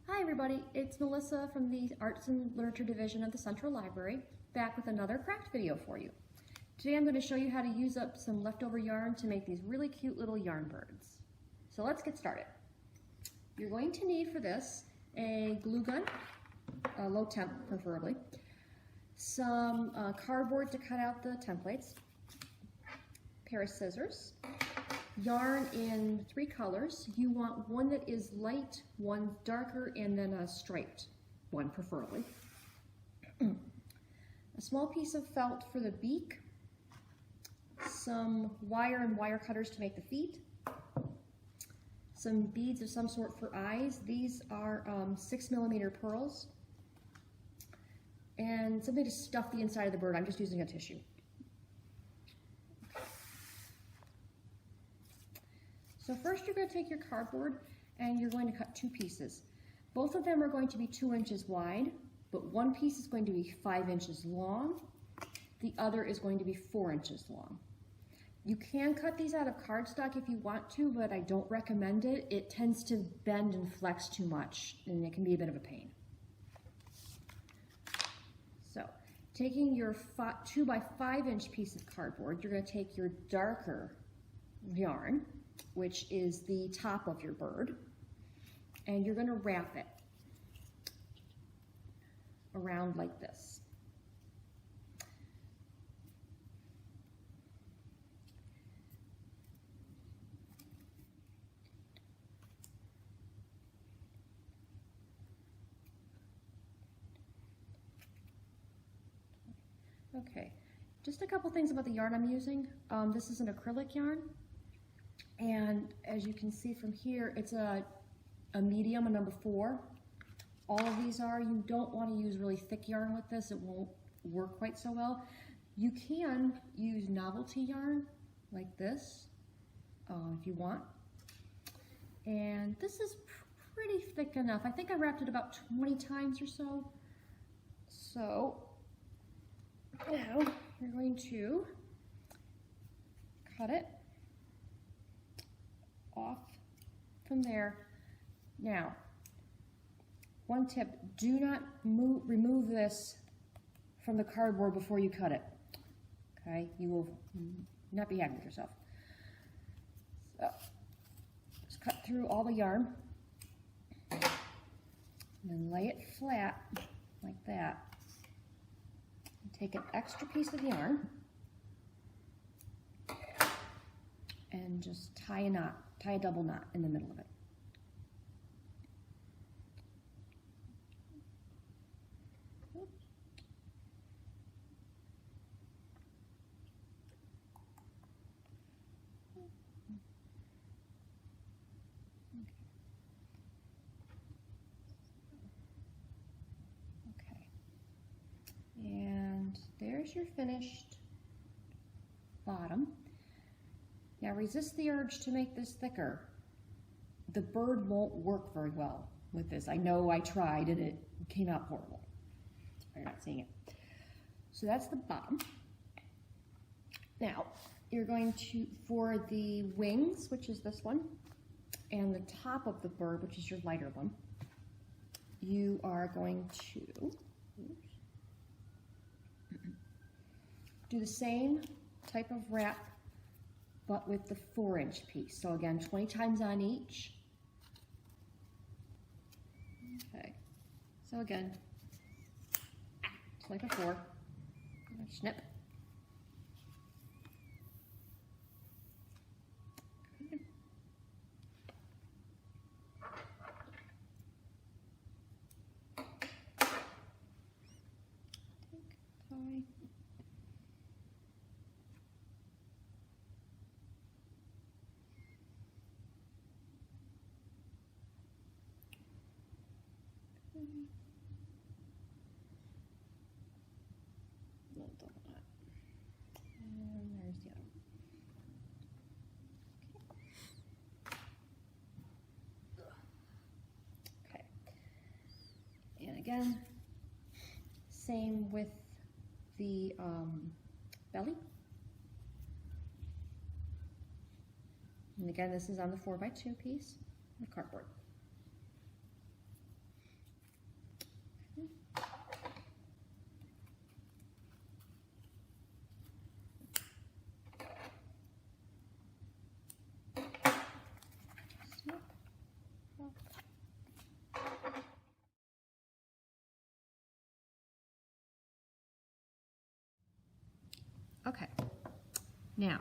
Hi everybody, it's Melissa from the Arts and Literature Division of the Central Library, back with another craft video for you. Today I'm going to show you how to use up some leftover yarn to make these really cute little yarn birds. So let's get started. You're going to need for this a glue gun, low temp preferably, some cardboard to cut out the templates, pair of scissors, yarn in 3 colors. You want one that is light, one darker, and then a striped one preferably. A small piece of felt for the beak, some wire and wire cutters to make the feet, some beads of some sort for eyes. These are 6mm pearls, and something to stuff the inside of the bird. I'm just using a tissue. So first you're going to take your cardboard and you're going to cut 2 pieces. Both of them are going to be 2 inches wide, but one piece is going to be 5 inches long. The other is going to be 4 inches long. You can cut these out of cardstock if you want to, but I don't recommend it. It tends to bend and flex too much, and it can be a bit of a pain. So, taking your 2 by 5 inch piece of cardboard, you're going to take your darker yarn, which is the top of your bird, and you're going to wrap it around like this. Okay, just a couple things about the yarn I'm using. This is an acrylic yarn. And as you can see from here, it's a medium, a number 4. All of these are. You don't want to use really thick yarn with this. It won't work quite so well. You can use novelty yarn like this if you want. And this is pretty thick enough. I think I wrapped it about 20 times or so. So now you're going to cut it off from there. Now, one tip, do not remove this from the cardboard before you cut it. Okay, you will not be happy with yourself. So, just cut through all the yarn and then lay it flat like that. Take an extra piece of yarn and just tie a knot. Tie a double knot in the middle of it. Okay. And there's your finished bottom. Now resist the urge to make this thicker. The bird won't work very well with this. I know I tried and it came out horrible. You're not seeing it. So that's the bottom. Now you're going to, for the wings, which is this one, and the top of the bird, which is your lighter one, you are going to do the same type of wrap but with the 4 inch piece. So again, 20 times on each. Okay, so again, just like before, snip. Okay. Tie. And there's the other one. Okay. And again, same with the belly. And again, this is on the 4x2 piece of cardboard. Okay, now,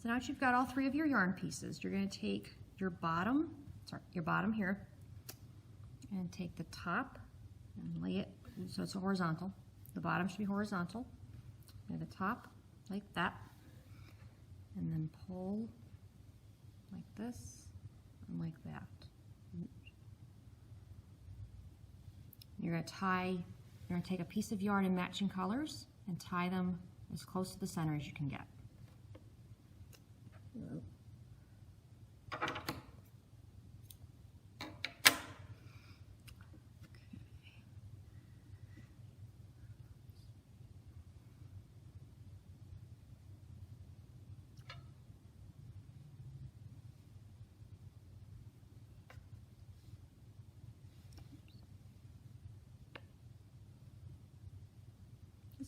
so now that you've got all 3 of your yarn pieces, you're going to take your bottom here, and take the top and lay it so it's horizontal. The bottom should be horizontal. Lay the top like that, and then pull like this and like that. You're going to take a piece of yarn in matching colors and tie them as close to the center as you can get.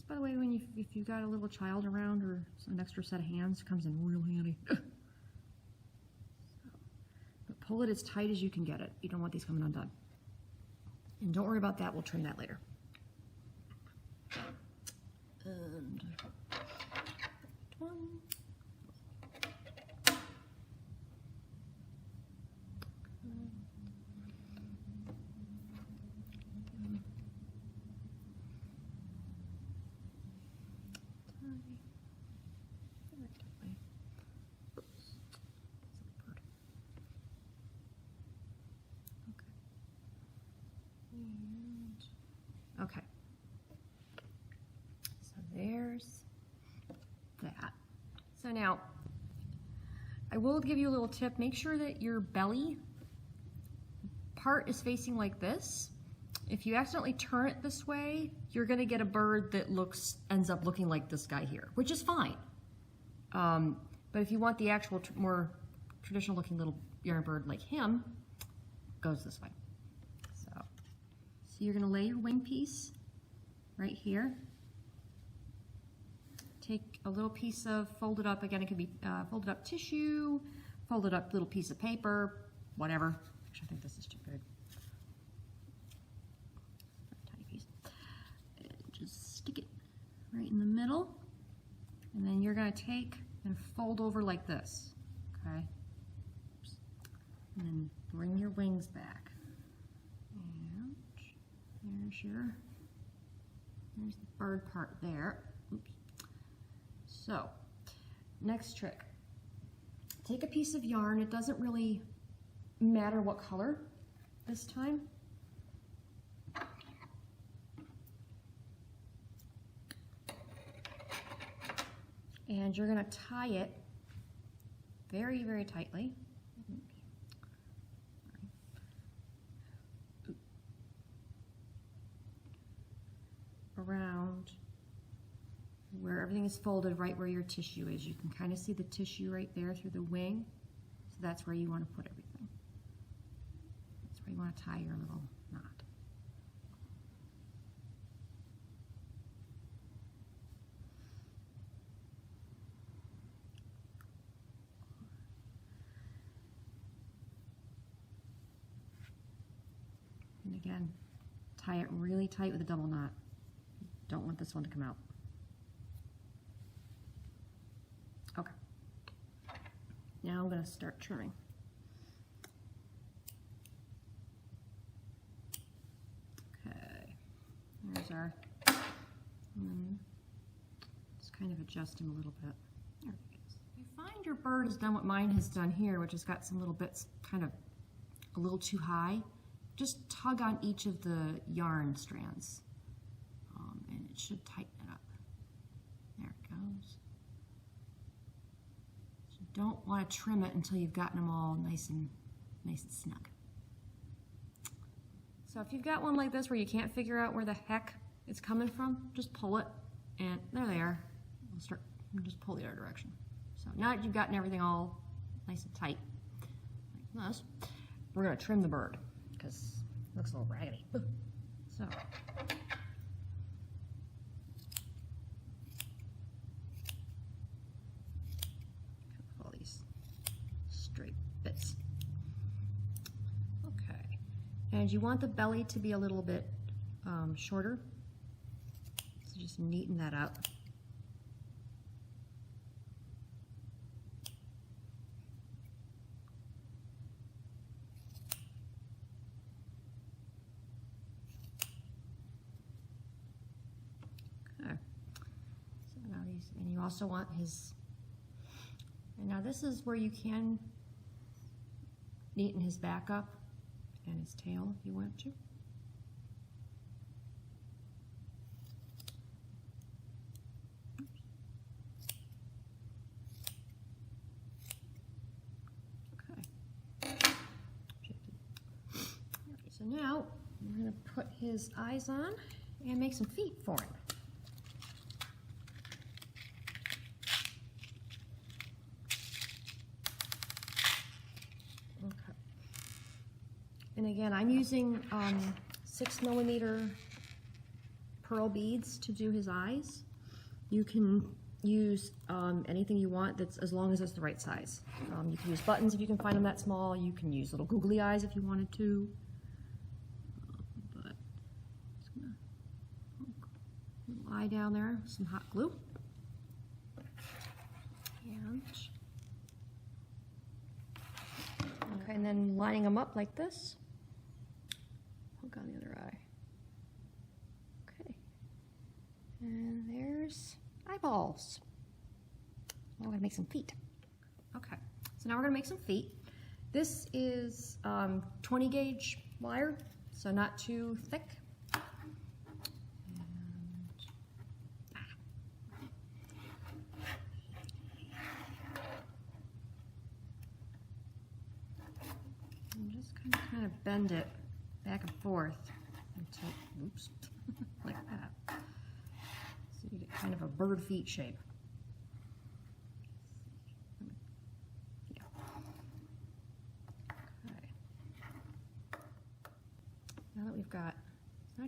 By the way, if you've got a little child around or an extra set of hands, it comes in real handy. But pull it as tight as you can get it. You don't want these coming undone. And don't worry about that, we'll trim that later. And one. Okay, so there's that. So now, I will give you a little tip. Make sure that your belly part is facing like this. If you accidentally turn it this way, you're gonna get a bird that ends up looking like this guy here, which is fine. But if you want the actual more traditional looking little yarn bird like him, it goes this way. So you're going to lay your wing piece right here. Take a little piece of folded up, again it could be folded up tissue, folded up little piece of paper, whatever. Actually, I think this is too big. Tiny piece. And just stick it right in the middle. And then you're going to take and fold over like this, okay? Oops. And then bring your wings back. There's the bird part there. Oops. So, next trick. Take a piece of yarn. It doesn't really matter what color this time. And you're going to tie it very, very tightly. Around where everything is folded, right where your tissue is. You can kind of see the tissue right there through the wing. So that's where you want to put everything. That's where you want to tie your little knot. And again, tie it really tight with a double knot. Don't want this one to come out. Okay. Now I'm going to start trimming. Okay. There's our, just kind of adjust him a little bit. There it is. If you find your bird has done what mine has done here, which has got some little bits kind of a little too high, just tug on each of the yarn strands. And it should tighten it up. There it goes. So you don't want to trim it until you've gotten them all nice and snug. So if you've got one like this where you can't figure out where the heck it's coming from, just pull it, and there they are. Just pull the other direction. So now that you've gotten everything all nice and tight, like this, we're going to trim the bird because it looks a little raggedy. So. And you want the belly to be a little bit shorter, so just neaten that up. And you also want his, and now this is where you can neaten his back up and his tail if you want to. So now I'm going to put his eyes on and make some feet for him. Okay. And again, I'm using 6mm pearl beads to do his eyes. You can use anything you want that's as long as it's the right size. You can use buttons if you can find them that small. You can use little googly eyes if you wanted to. Eye down there, some hot glue, and then lining them up like this. Hook on the other eye. Okay, and there's eyeballs. Now we're gonna make some feet. Okay, so now we're gonna make some feet. This is 20 gauge wire, so not too thick. Kind of bend it back and forth until, oops, like that. So you get kind of a bird feet shape. Yeah. Okay. Now that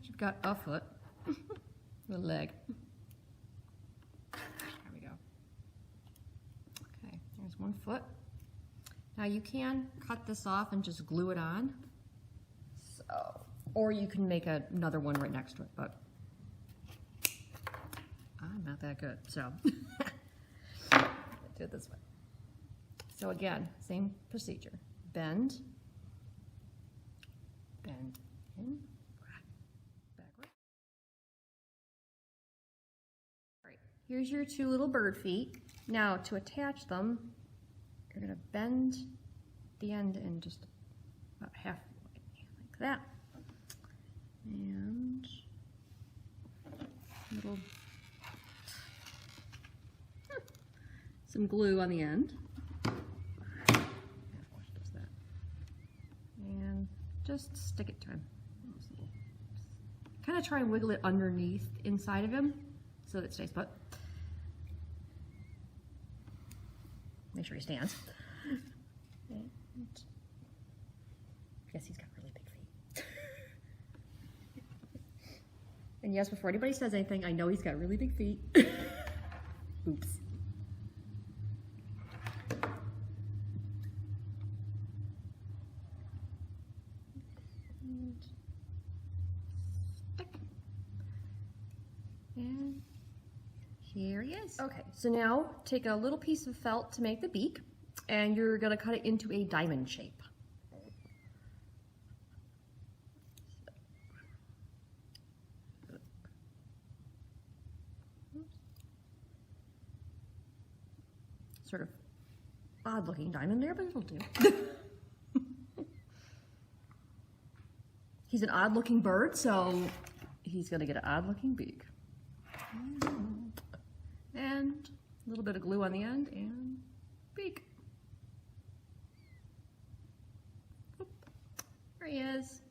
you've got a foot, a leg. There we go. Okay, there's one foot. Now you can cut this off and just glue it on, or you can make another one right next to it, but I'm not that good, so do it this way. So again, same procedure. Bend, bend in, backward. All right, here's your two little bird feet. Now to attach them, you're going to bend the end in just about halfway, like that. And some glue on the end. And just stick it to him. Kind of try and wiggle it underneath inside of him so that it stays put. Make sure he stands. And yes, he's got really big feet. And yes, before anybody says anything, I know he's got really big feet. Oops. And stick. And here he is. Okay, so now take a little piece of felt to make the beak, and you're going to cut it into a diamond shape. Sort of odd looking diamond there, but it'll do. He's an odd looking bird, so he's going to get an odd looking beak. And a little bit of glue on the end and beak. There he is.